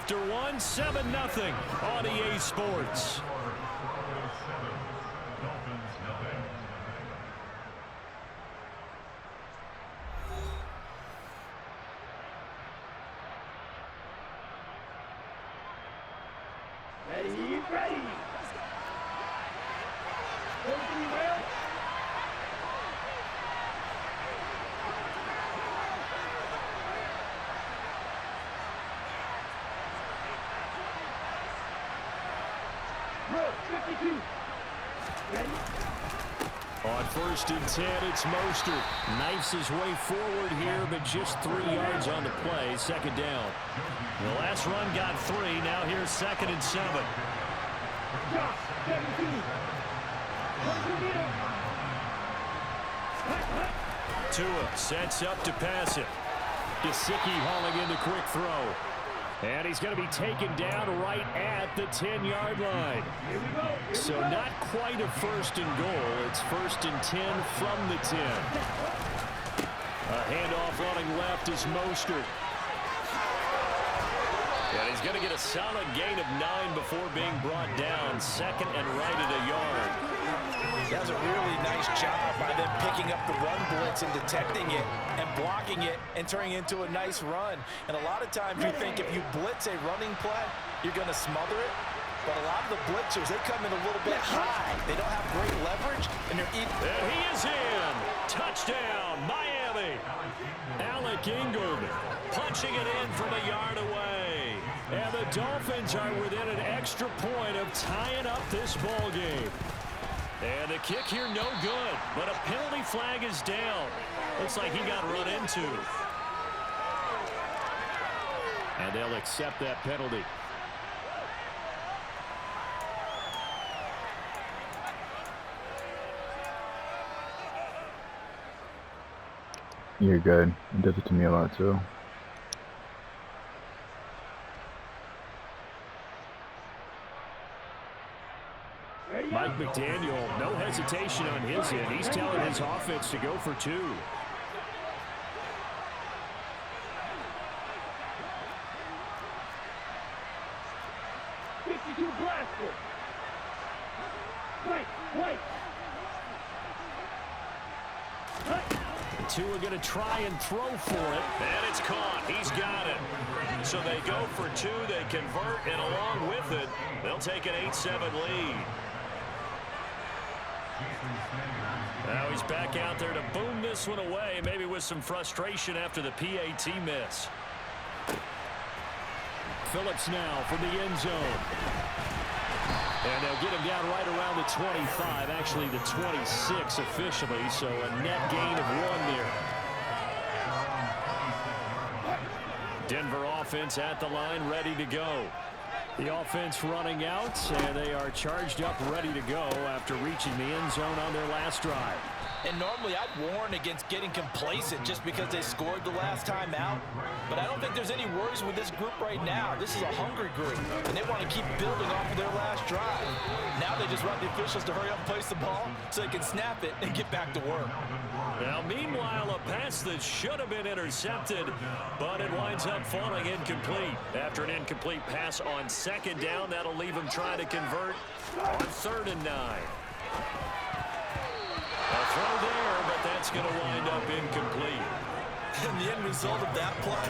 after one, 7-0 on EA Sports. Ready. On 1st and 10, it's Mostert. Knifes his way forward here, but just 3 yards on the play. 2nd down. The last run got 3. Now here's 2nd and 7. Tua sets up to pass it. Gesicki hauling in the quick throw. And he's going to be taken down right at the 10-yard line. So not quite a 1st and goal. It's 1st and 10 from the 10. A handoff running left is Mostert. And he's going to get a solid gain of 9 before being brought down. 2nd and right at a yard. That's a really nice job by them picking up the run blitz and detecting it and blocking it and turning it into a nice run. And a lot of times you think if you blitz a running play, you're going to smother it. But a lot of the blitzers, they come in a little bit high. They don't have great leverage, and they're eating. And he is in. Touchdown, Miami. Alec Ingold punching it in from a yard away. And the Dolphins are within an extra point of tying up this ball game. And the kick here no good, but a penalty flag is down. Looks like he got run into. And they'll accept that penalty. You're good. It does it to me a lot too. Mike McDaniel, no hesitation on his end. He's telling his offense to go for 2. Tua going to try and throw for it. And it's caught. He's got it. So they go for 2. They convert, and along with it, they'll take an 8-7 lead. Now he's back out there to boom this one away, maybe with some frustration after the PAT miss. Phillips now from the end zone. And they'll get him down right around the 25, actually the 26 officially, so a net gain of 1 there. Denver offense at the line, ready to go. The offense running out, and they are charged up, ready to go after reaching the end zone on their last drive. And normally I'd warn against getting complacent just because they scored the last time out. But I don't think there's any worries with this group right now. This is a hungry group, and they want to keep building off of their last drive. Now they just want the officials to hurry up and place the ball so they can snap it and get back to work. Now, meanwhile, a pass that should have been intercepted, but it winds up falling incomplete. After an incomplete pass on 2nd down, that'll leave him trying to convert on 3rd and 9. A throw there, but that's going to wind up incomplete. And the end result of that play,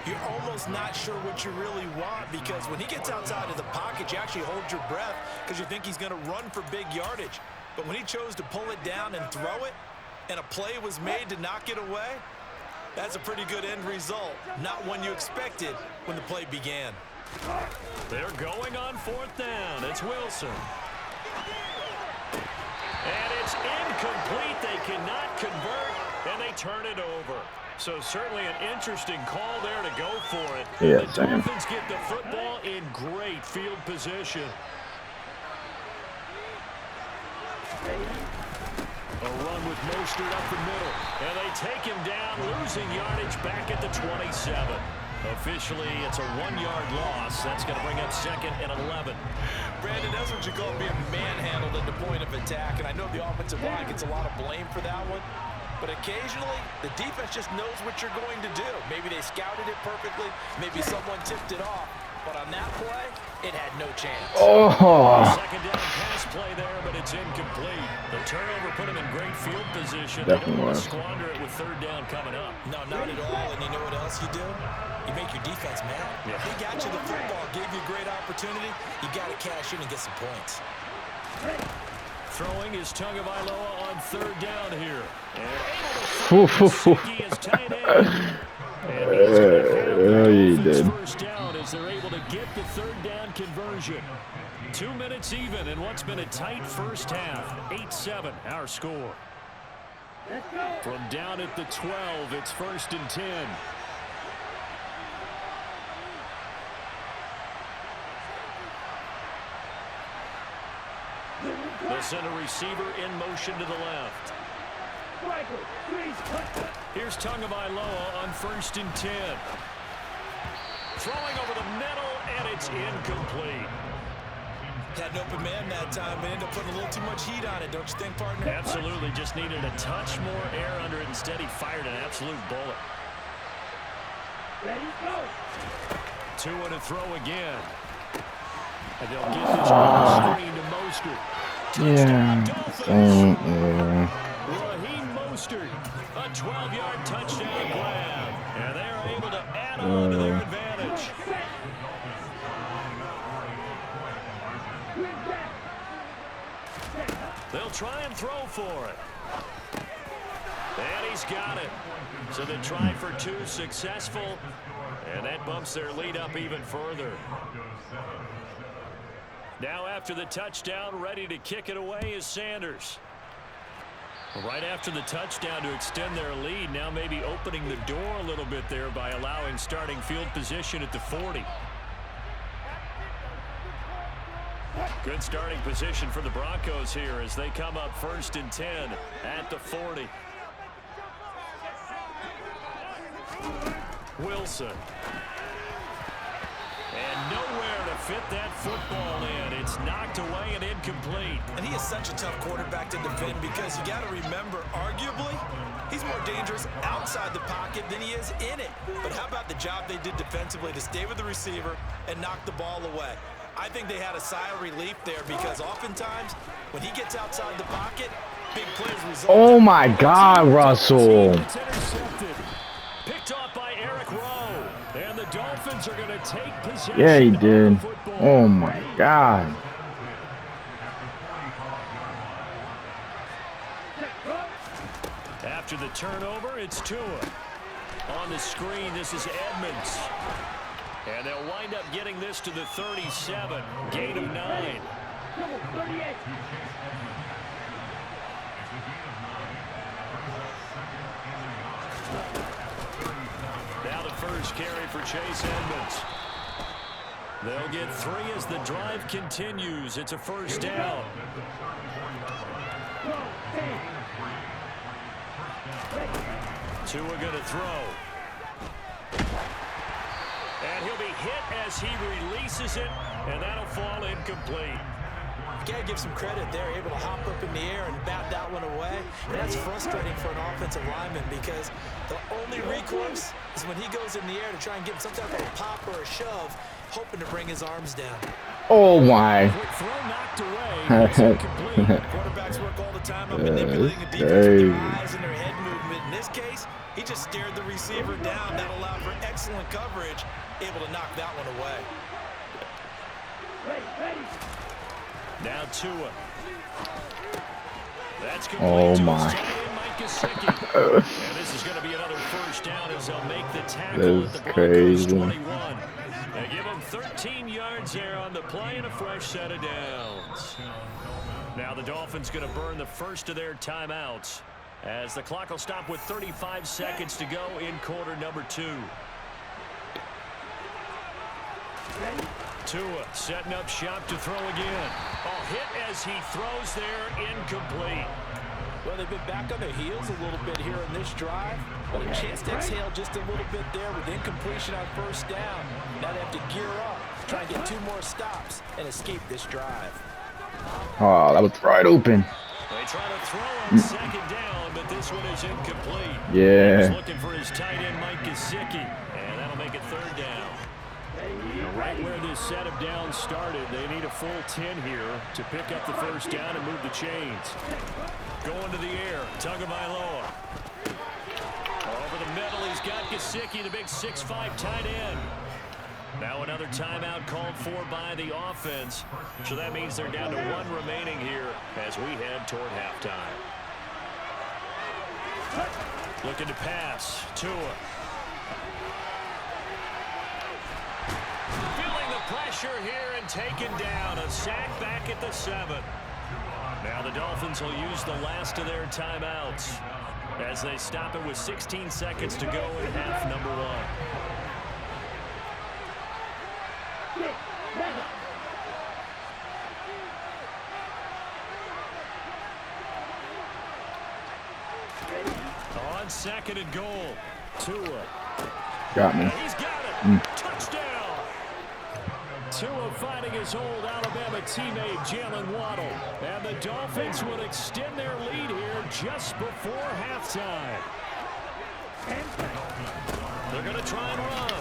you're almost not sure what you really want, because when he gets outside of the pocket, you actually hold your breath because you think he's going to run for big yardage. But when he chose to pull it down and throw it, and a play was made to knock it away, that's a pretty good end result. Not one you expected when the play began. They're going on 4th down. It's Wilson. And it's incomplete. They cannot convert, and they turn it over. So certainly an interesting call there to go for it. Yeah, the Dolphins get the football in great field position. A run with Mostert up the middle, and they take him down, losing yardage back at the 27. Officially, it's a 1-yard loss. That's going to bring up 2nd and 11. Brandon, that's what you call being manhandled at the point of attack, and I know the offensive line gets a lot of blame for that one. But occasionally, the defense just knows what you're going to do. Maybe they scouted it perfectly. Maybe someone tipped it off. But on that play, it had no chance. Oh. Second down pass play there, but it's incomplete. The turnover put him in great field position. They Definitely don't want to was. squander it with third down coming up. No, not at all. And you know what else you do? You make your defense mad. Yeah. He got you the football, gave you a great opportunity. You got to cash in and get some points. Throwing is Tagovailoa on third down here. He did. First down as they're able to get the third down conversion. 2 minutes even in what's been a tight first half. 8-7 our score. From down at the 12, it's 1st and 10. They'll send a receiver in motion to the left. Here's Tagovailoa on 1st and 10. Throwing over the middle, and it's incomplete. Had an open man that time, but ended up putting a little too much heat on it, don't you think, partner? Absolutely. Just needed a touch more air under it. Instead, he fired an absolute bullet. Ready, go. Two to throw again. And they'll get this on screen to Mostert. Yeah. Raheem Mostert, a 12-yard touchdown grab. And they're able to add on to their advantage. They'll try and throw for it. And he's got it. So they try for two, successful. And that bumps their lead up even further. Now after the touchdown, ready to kick it away is Sanders. Right after the touchdown to extend their lead, now maybe opening the door a little bit there by allowing starting field position at the 40. Good starting position for the Broncos here as they come up 1st and 10 at the 40. Wilson. And nowhere to fit that football in. It's knocked away and incomplete. And he is such a tough quarterback to defend because you got to remember, arguably, he's more dangerous outside the pocket than he is in it. But how about the job they did defensively to stay with the receiver and knock the ball away? I think they had a sigh of relief there because oftentimes when he gets outside the pocket, big plays result. Oh my God, Russell. It's intercepted. Picked off by Eric Rowe. And the Dolphins are going to take possession. Yeah, he did. Of the football. Oh my God. After the turnover, it's Tua. On the screen, this is Edmonds. And they'll wind up getting this to the 37. Gain of 9. Now the first carry for Chase Edmonds. They'll get 3 as the drive continues. It's a first down. Tua going to throw. And he'll be hit as he releases it, and that'll fall incomplete. You got to give some credit there, able to hop up in the air and bat that one away. And that's frustrating for an offensive lineman because the only recourse is when he goes in the air to try and get some type of a pop or a shove, hoping to bring his arms down. Oh my. Quick throw knocked away. It's incomplete. Quarterbacks work all the time on manipulating the defense with their eyes and their head movement. In this case, he just stared the receiver down. That allowed for excellent coverage, able to knock that one away. Now Tua. That's Oh complete to my. his tight end, Mike Gesicki. And this is going to be another first down as they'll make the tackle at That's the Broncos crazy. 21. They give him 13 yards there on the play and a fresh set of downs. Now the Dolphins going to burn the first of their timeouts as the clock will stop with 35 seconds to go in quarter number 2. Tua setting up shop to throw again. Oh, hit as he throws there, incomplete. Well, they've been back on their heels a little bit here in this drive, but a chance to exhale just a little bit there with incompletion on first down. Now they have to gear up, try and get 2 more stops, and escape this drive. Oh, that was right open. They try to throw on second down, but this one is incomplete. Yeah. He's looking for his tight end, Mike Gesicki, and that'll make it third down. Right where this set of downs started, they need a full 10 here to pick up the first down and move the chains. Going to the air, Tagovailoa. Over the middle, he's got Gesicki, the big 6'5" tight end. Now another timeout called for by the offense. So that means they're down to 1 remaining here as we head toward halftime. Looking to pass. Tua. Feeling the pressure here and taken down. A sack back at the 7. Now the Dolphins will use the last of their timeouts as they stop it with 16 seconds to go in half number 1. On 2nd and goal, Tua. Got me. He's got it. Touchdown. Tua finding his old Alabama teammate Jalen Waddle. And the Dolphins will extend their lead here just before halftime. They're going to try and run.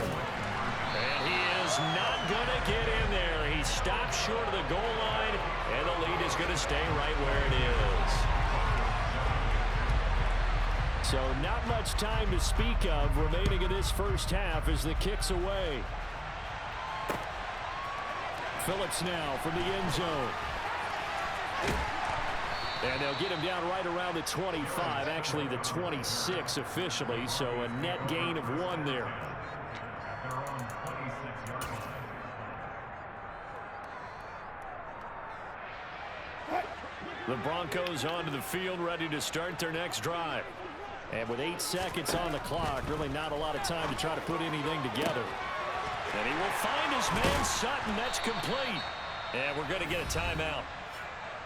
And he is not going to get in there. He stops short of the goal line, and the lead is going to stay right where it is. So not much time to speak of remaining in this first half as the kick's away. Phillips now from the end zone. And they'll get him down right around the 25, actually the 26 officially, so a net gain of 1 there. The Broncos onto the field, ready to start their next drive. And with 8 seconds on the clock, really not a lot of time to try to put anything together. And he will find his man Sutton. That's complete. And we're going to get a timeout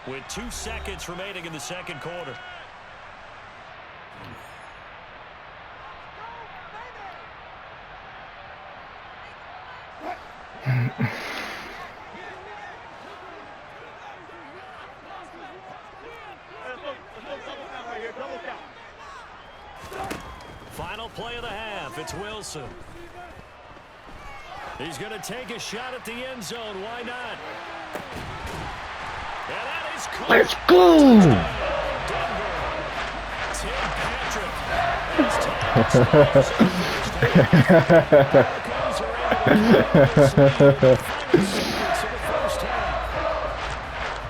with 2 seconds remaining in the second quarter. Final play of the half. It's Wilson. He's going to take a shot at the end zone. Why not? And that is caught. Let's go!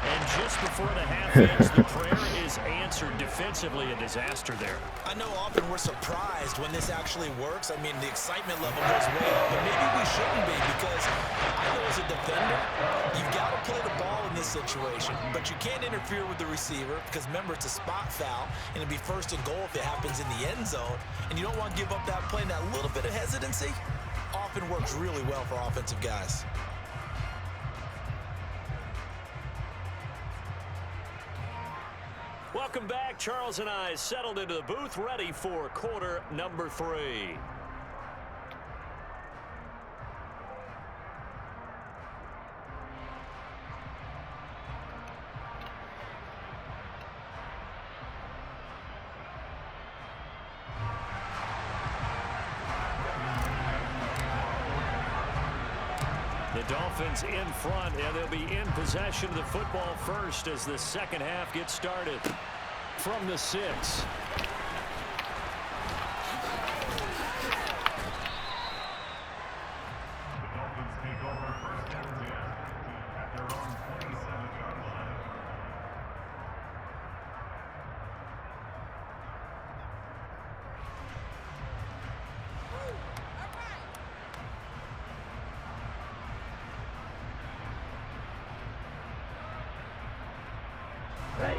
And just before the half ends, the prayer is answered defensively. A disaster there. I know often we're surprised when this actually works. I mean, the excitement level goes way up, but maybe we shouldn't be, because I know as a defender, you've got to play the ball in this situation, but you can't interfere with the receiver because, remember, it's a spot foul, and it'll be 1st and goal if it happens in the end zone, and you don't want to give up that play, and that little bit of hesitancy often works really well for offensive guys. Welcome back. Charles and I settled into the booth, ready for quarter number 3. The Dolphins in front, and they'll be in possession of the football first as the second half gets started from the 6.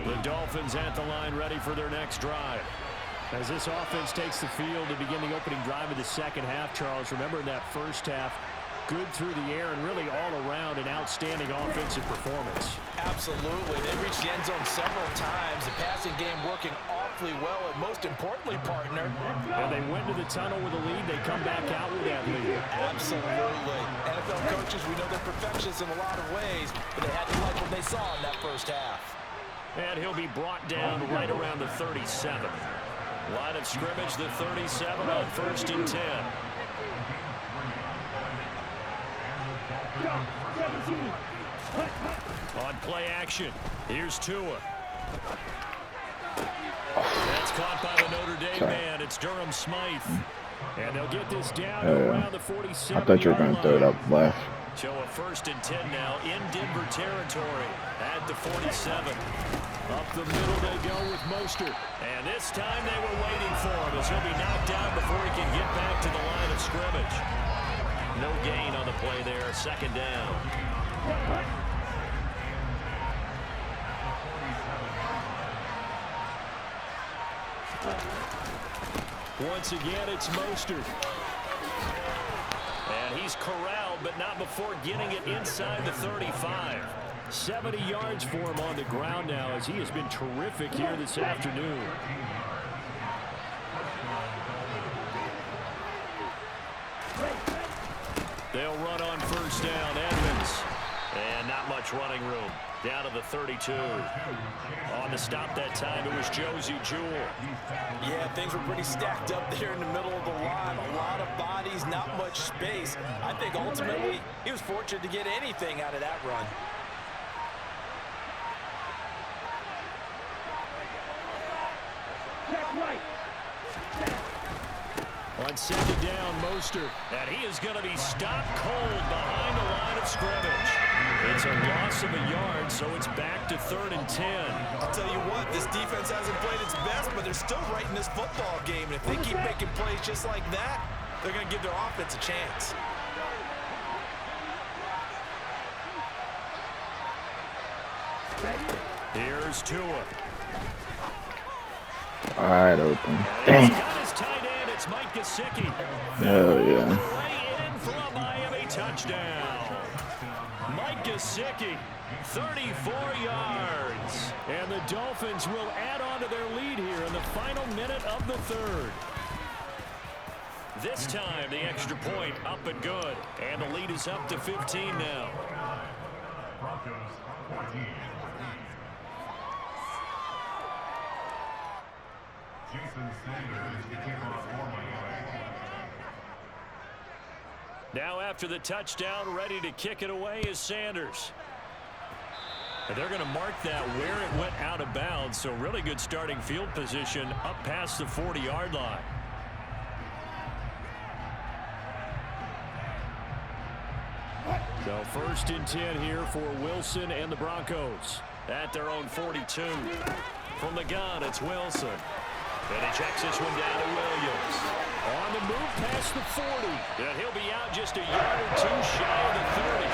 The Dolphins at the line, ready for their next drive. As this offense takes the field to begin the opening drive of the second half, Charles, remember in that first half, good through the air and really all around an outstanding offensive performance. Absolutely. They reached the end zone several times. The passing game working awfully well, and most importantly, partner. And they went to the tunnel with a lead. They come back out with that lead. Absolutely. NFL coaches, we know they're perfectionists in a lot of ways, but they had to like what they saw in that first half. And he'll be brought down right around the 37. Line of scrimmage, the 37 on 1st and 10. On play action, here's Tua. That's caught by the Notre Dame man. It's Durham Smythe. And they'll get this down to around the 47. I thought you were going to throw it up left. So a 1st and 10 now in Denver territory at the 47. Up the middle they go with Mostert. And this time they were waiting for him as he'll be knocked down before he can get back to the line of scrimmage. No gain on the play there, 2nd down. Once again, it's Mostert. And he's corralled, but not before getting it inside the 35. 70 yards for him on the ground now as he has been terrific here this afternoon. They'll run on 1st down, Edmonds. And not much running room. Down to the 32. On the stop that time, it was Josie Jewell. Yeah, things were pretty stacked up there in the middle of the line. A lot of bodies, not much space. I think ultimately he was fortunate to get anything out of that run. On 2nd down, Mostert. And he is going to be stopped cold behind the line of scrimmage. It's a loss of a yard, so it's back to 3rd and 10. I'll tell you what, this defense hasn't played its best, but they're still right in this football game. And if they keep making plays just like that, they're going to give their offense a chance. Here's Tua. Wide open. And he's got his tight end. It's Mike Gesicki. Oh, yeah. Way in for a Miami touchdown. Mike Gesicki, 34 yards. And the Dolphins will add on to their lead here in the final minute of the 3rd. This time, the extra point up and good. And the lead is up to 15 now. Now after the touchdown, ready to kick it away is Sanders. And they're going to mark that where it went out of bounds, so really good starting field position up past the 40-yard line. So 1st and 10 here for Wilson and the Broncos at their own 42. From the gun, it's Wilson. And he checks this one down to Williams. On the move past the 40. And he'll be out just a yard or two shy of the 30.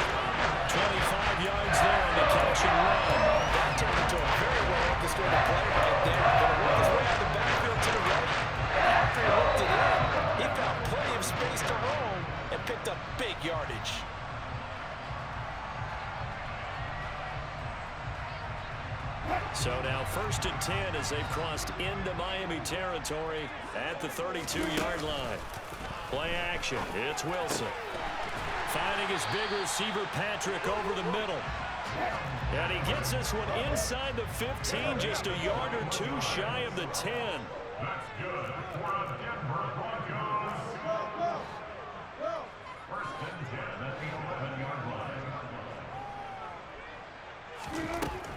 25 yards there on the catch and run. That turned into a very well orchestrated play right there. Going to work his way out the backfield to the right. And after he worked it in, he found plenty of space to roam and picked up big yardage. So now 1st and 10 as they've crossed into Miami territory at the 32-yard line. Play action. It's Wilson. Finding his big receiver Patrick over the middle. And he gets this one inside the 15, just a yard or two shy of the 10. That's good for the Denver Broncos. 1st and 10 at the 11-yard line.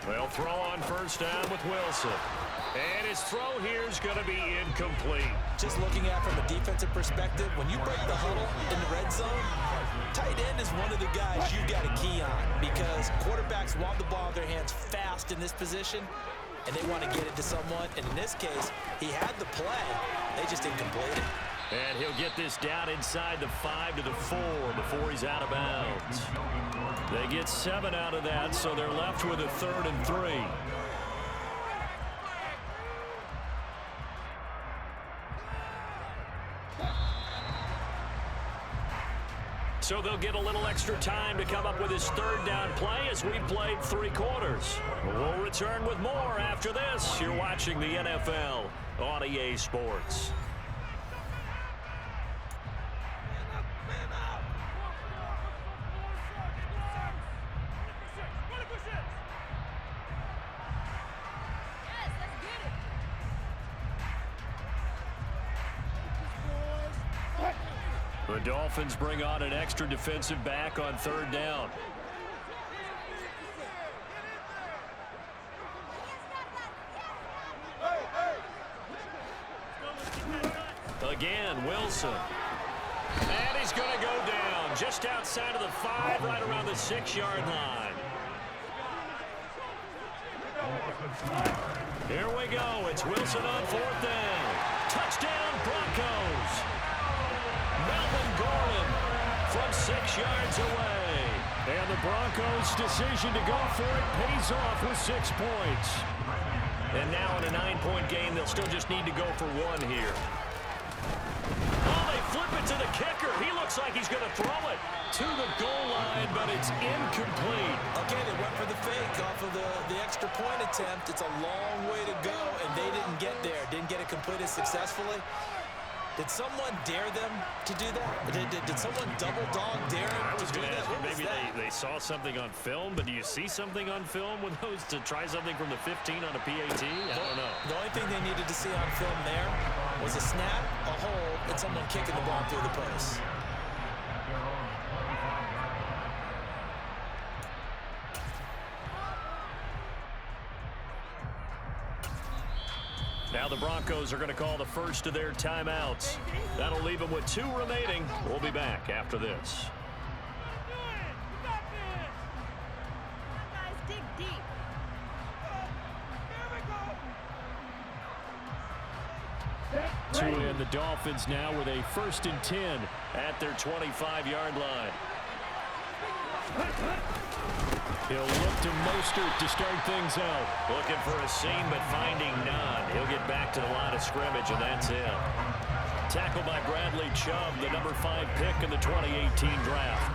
They'll throw on 1st down with Wilson. And his throw here is going to be incomplete. Just looking at from a defensive perspective, when you break the huddle in the red zone, tight end is one of the guys you've got to key on because quarterbacks want the ball in their hands fast in this position, and they want to get it to someone. And in this case, he had the play. They just didn't complete it. And he'll get this down inside the 5 to the 4 before he's out of bounds. They get 7 out of that, so they're left with a 3rd and 3. So they'll get a little extra time to come up with his 3rd down play as we played 3 quarters. We'll return with more after this. You're watching the NFL on EA Sports. The Dolphins bring on an extra defensive back on third down. Again, Wilson. And he's going to go down just outside of the 5, right around the 6-yard line. Here we go. It's Wilson on 4th down. Touchdown, Broncos. Melvin Gordon from 6 yards away. And the Broncos' decision to go for it pays off with 6 points. And now in a 9-point game, they'll still just need to go for 1 here. Oh, they flip it to the kicker. He looks like he's going to throw it to the goal line, but it's incomplete. Okay, they went for the fake off of the extra point attempt. It's a long way to go, and they didn't get there. Didn't get it completed successfully. Did someone dare them to do that? Did someone double dog dare them to do that? Maybe they saw something on film, but do you see something on film with those to try something from the 15 on a PAT? I don't know. The only thing they needed to see on film there was a snap, a hold, and someone kicking the ball through the post. Now the Broncos are going to call the first of their timeouts. That'll leave them with 2 remaining. We'll be back after this. To end the Dolphins now with a 1st and 10 at their 25-yard line. He'll look to Mostert to start things out. Looking for a seam, but finding none. He'll get back to the line of scrimmage, and that's it. Tackled by Bradley Chubb, the number 5 pick in the 2018 draft.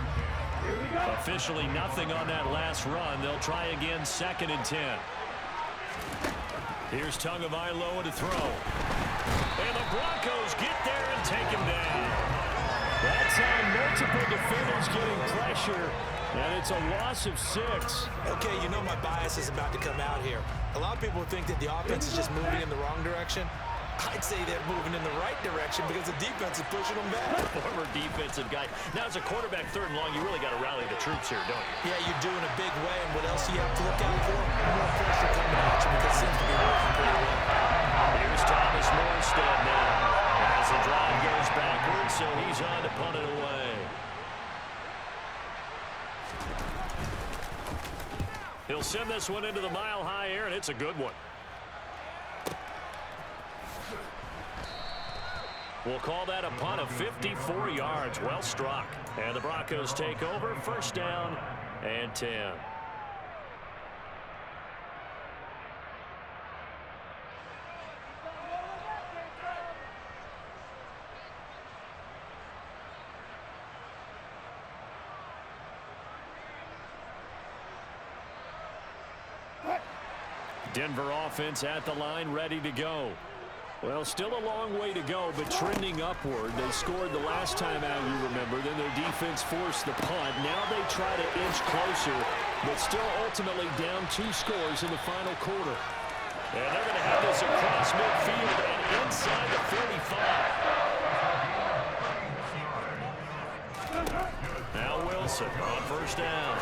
Officially nothing on that last run. They'll try again, 2nd and 10. Here's Tagovailoa to throw. And the Broncos get there and take him down. That's how multiple defenders getting pressure. And it's a loss of 6. Okay, you know my bias is about to come out here. A lot of people think that the offense is just moving in the wrong direction. I'd say they're moving in the right direction because the defense is pushing them back. Former defensive guy. Now, as a quarterback, 3rd and long, you really got to rally the troops here, don't you? Yeah, you're doing a big way, and what else do you have to look out for? More pressure coming at you because it seems to be working pretty well. Here's Thomas Morstead now as the drive goes backwards, so he's on to punt it away. He'll send this one into the mile-high air, and it's a good one. We'll call that a punt of 54 yards. Well struck. And the Broncos take over. 1st down and 10. Denver offense at the line, ready to go. Well, still a long way to go, but trending upward. They scored the last time out, you remember. Then their defense forced the punt. Now they try to inch closer, but still ultimately down 2 scores in the final quarter. And they're going to have this across midfield and inside the 45. Now Wilson on 1st down.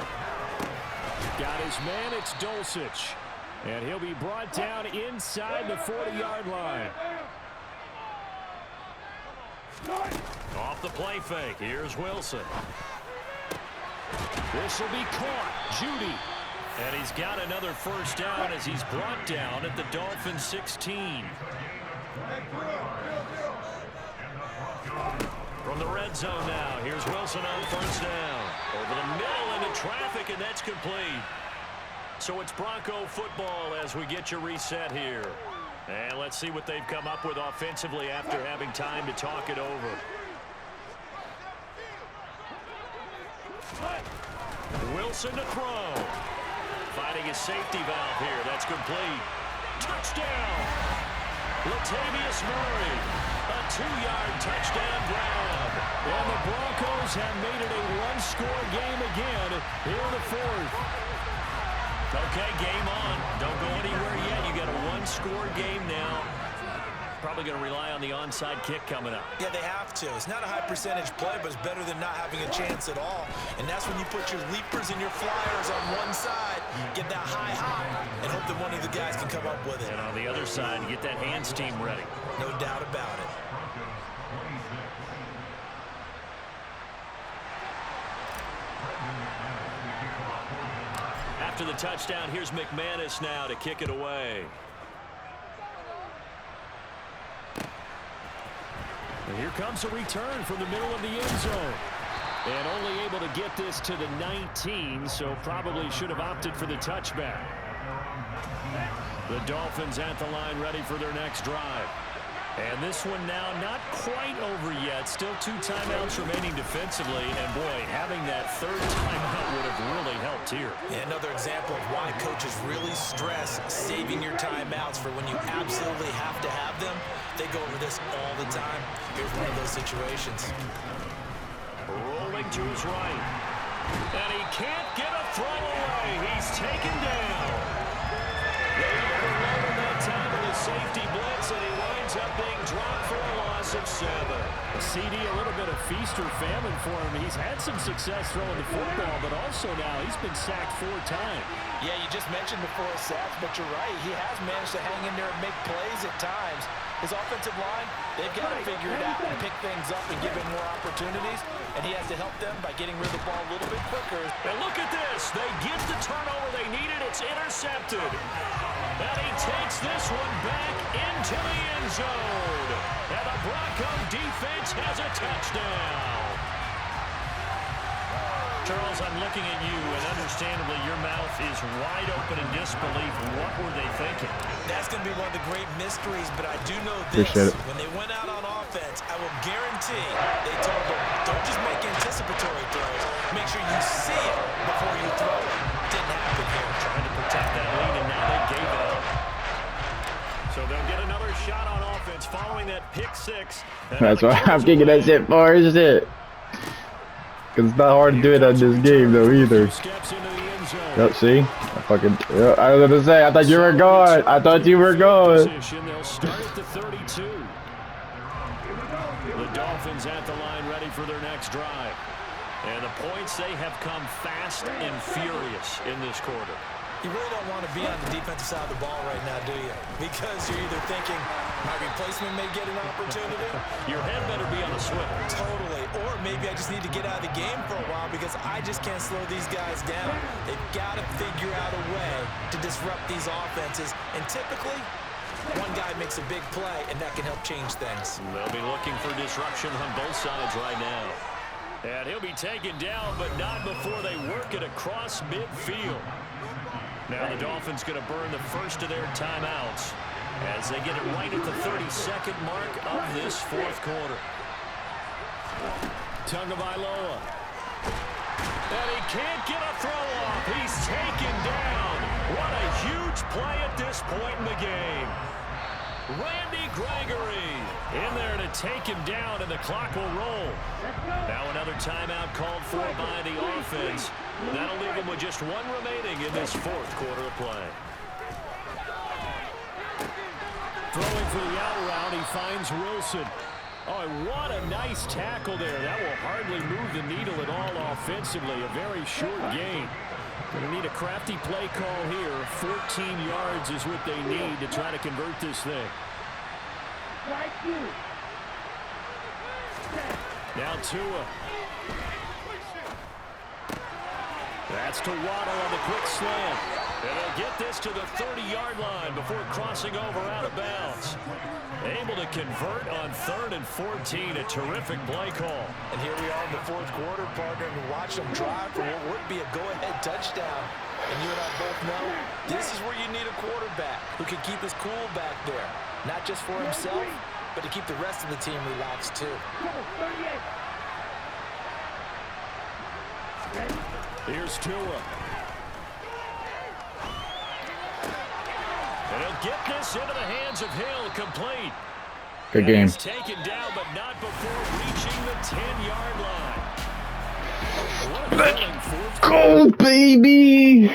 Got his man, it's Dulcich. And he'll be brought down inside the 40-yard line. Off the play fake. Here's Wilson. This will be caught. Judy. And he's got another 1st down as he's brought down at the Dolphins 16. From the red zone now. Here's Wilson on 1st down. Over the middle into traffic, and that's complete. So it's Bronco football as we get you reset here. And let's see what they've come up with offensively after having time to talk it over. Wilson to throw. Finding his safety valve here. That's complete. Touchdown! Latavius Murray. A 2-yard touchdown grab. And the Broncos have made it a 1-score game again here in the 4th. Okay, game on. Don't go anywhere yet. You got a 1-score game now. Probably going to rely on the onside kick coming up. Yeah, they have to. It's not a high percentage play, but it's better than not having a chance at all. And that's when you put your leapers and your flyers on one side, get that high hop, and hope that one of the guys can come up with it. And on the other side, get that hands team ready. No doubt about it. After the touchdown, here's McManus now to kick it away. And here comes a return from the middle of the end zone. And only able to get this to the 19, so probably should have opted for the touchback. The Dolphins at the line ready for their next drive. And this one now not quite over yet. Still 2 timeouts remaining defensively. And, boy, having that third timeout would have really helped here. Yeah, another example of why coaches really stress saving your timeouts for when you absolutely have to have them. They go over this all the time. Here's one of those situations. Rolling to his right. And he can't get a throw away. He's taken down. They overloaded that time with a safety blitz, and he winds up being dropped for a loss of 7. CD, a little bit of feast or famine for him. He's had some success throwing the football, but also now he's been sacked 4 times. Yeah, you just mentioned before sacks, but you're right. He has managed to hang in there and make plays at times. His offensive line, they've got to figure it out and pick things up and give him more opportunities, and he has to help them by getting rid of the ball a little bit quicker. And look at this. They get the turnover they needed. It's intercepted. And he takes this one back into the end zone. And the Bronco defense has a touchdown. Charles, I'm looking at you, and understandably your mouth is wide open in disbelief. What were they thinking? That's going to be one of the great mysteries, but I do know this. When they went out on offense, I will guarantee they told them, don't just make anticipatory throws. Make sure you see it before you throw it. Didn't happen here. Trying to protect that lead, and now they gave it up. So they'll get another shot on offense following that pick 6. That's why I'm kicking that shit for, isn't it? Because it's not hard to do it on this game, though, either. Yep, see? I was going to say, I thought you were gone. I thought you were gone. They'll start at the 32. The Dolphins at the line ready for their next drive. And the points, they have come fast and furious in this quarter. You really don't want to be on the defensive side of the ball right now, do you? Because you're either thinking, my replacement may get an opportunity. Your head better be on a swivel. Totally. Or maybe I just need to get out of the game for a while because I just can't slow these guys down. They've got to figure out a way to disrupt these offenses. And typically, one guy makes a big play, and that can help change things. They'll be looking for disruption on both sides right now. And he'll be taken down, but not before they work it across midfield. Now the Dolphins going to burn the first of their timeouts as they get it right at the 32nd mark of this 4th quarter. Tagovailoa. And he can't get a throw off. He's taken down. What a huge play at this point in the game. Randy Gregory in there to take him down, and the clock will roll. Now another timeout called for by the offense. That'll leave him with just 1 remaining in this 4th quarter of play. Throwing for the out route, he finds Wilson. Oh, what a nice tackle there. That will hardly move the needle at all offensively. A very short game. Going to need a crafty play call here. 14 yards is what they need to try to convert this thing. Now Tua. That's to Waddle on the quick slant. And they'll get this to the 30-yard line before crossing over out of bounds. Able to convert on 3rd and 14. A terrific play call. And here we are in the 4th quarter, partner, and watch them drive for what would be a go-ahead touchdown. And you and I both know this is where you need a quarterback who can keep his cool back there. Not just for himself, but to keep the rest of the team relaxed too. Here's Tua. And he'll get this into the hands of Hill, complete. Good game. He's taken down, but not before reaching the 10-yard line. Let's go, baby!